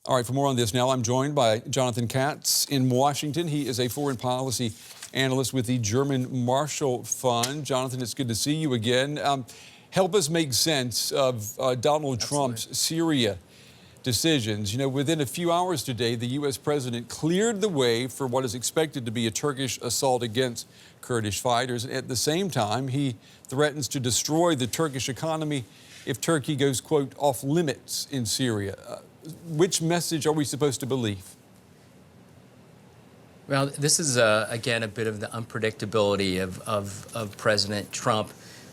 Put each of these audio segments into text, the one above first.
All right, for more on this now, I'm joined by Jonathan Katz in Washington. He is a foreign policy analyst with the German Marshall Fund. Jonathan, it's good to see you again. Help us make sense of Donald Trump's Syria decisions. You know, within a few hours today, the U.S. president cleared the way for what is expected to be a Turkish assault against Kurdish fighters. At the same time, he threatens to destroy the Turkish economy if Turkey goes, quote, off limits in Syria. Which message are we supposed to believe? Well, this is, again, a bit of the unpredictability of President Trump.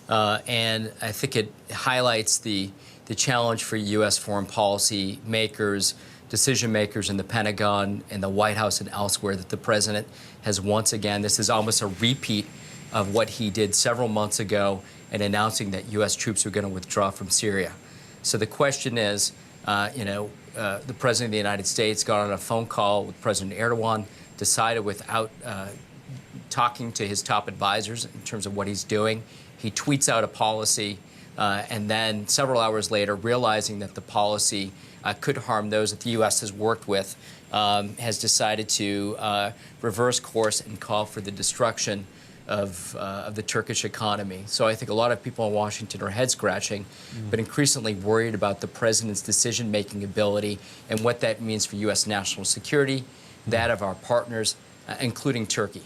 And I think it highlights the challenge for U.S. foreign policy makers, decision makers in the Pentagon and the White House and elsewhere, that the president has once again, this is almost a repeat of what he did several months ago in announcing that U.S. troops are going to withdraw from Syria. So the question is, the President of the United States got on a phone call with President Erdogan, decided without talking to his top advisors in terms of what he's doing. He tweets out a policy, and then several hours later, realizing that the policy could harm those that the U.S. has worked with, has decided to reverse course and call for the destruction of the Turkish economy. So I think a lot of people in Washington are head-scratching, but increasingly worried about the president's decision-making ability and what that means for U.S. national security, that of our partners, including Turkey.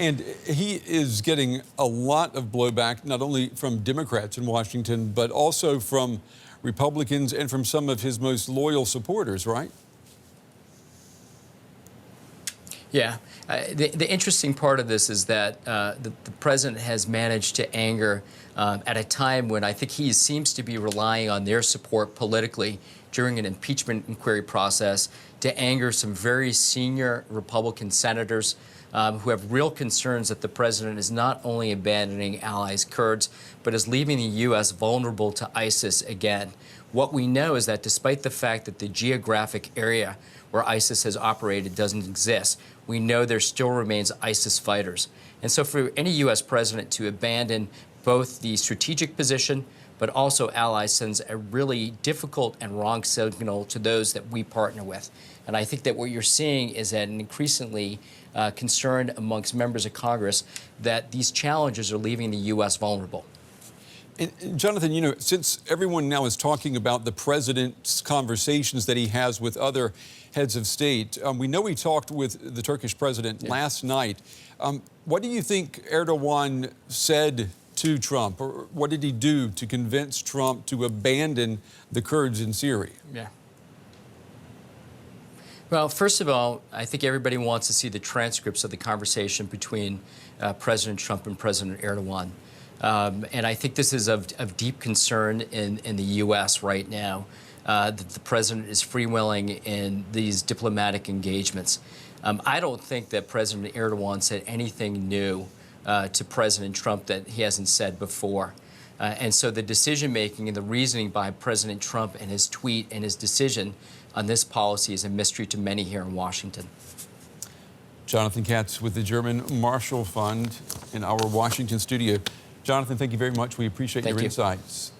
And he is getting a lot of blowback, not only from Democrats in Washington, but also from Republicans and from some of his most loyal supporters, right? Yeah. The interesting part of this is that the president has managed to anger at a time when I think he seems to be relying on their support politically during an impeachment inquiry process to anger some very senior Republican senators who have real concerns that the president is not only abandoning allies Kurds, but is leaving the U.S. vulnerable to ISIS again. What we know is that despite the fact that the geographic area where ISIS has operated doesn't exist, we know there still remains ISIS fighters. And so for any U.S. president to abandon both the strategic position but also allies sends a really difficult and wrong signal to those that we partner with. And I think that what you're seeing is an increasingly concern amongst members of Congress that these challenges are leaving the U.S. vulnerable. And Jonathan, you know, since everyone now is talking about the president's conversations that he has with other heads of state, we know he talked with the Turkish president last night. What do you think Erdogan said to Trump, or what did he do to convince Trump to abandon the Kurds in Syria? Yeah. Well, first of all, I think everybody wants to see the transcripts of the conversation between President Trump and President Erdogan. And I think this is of deep concern in the U.S. right now, that the president is freewheeling in these diplomatic engagements. I don't think that President Erdogan said anything new to President Trump that he hasn't said before. And so the decision-making and the reasoning by President Trump and his tweet and his decision on this policy is a mystery to many here in Washington. Jonathan Katz with the German Marshall Fund in our Washington studio. Jonathan, thank you very much. We appreciate your insights.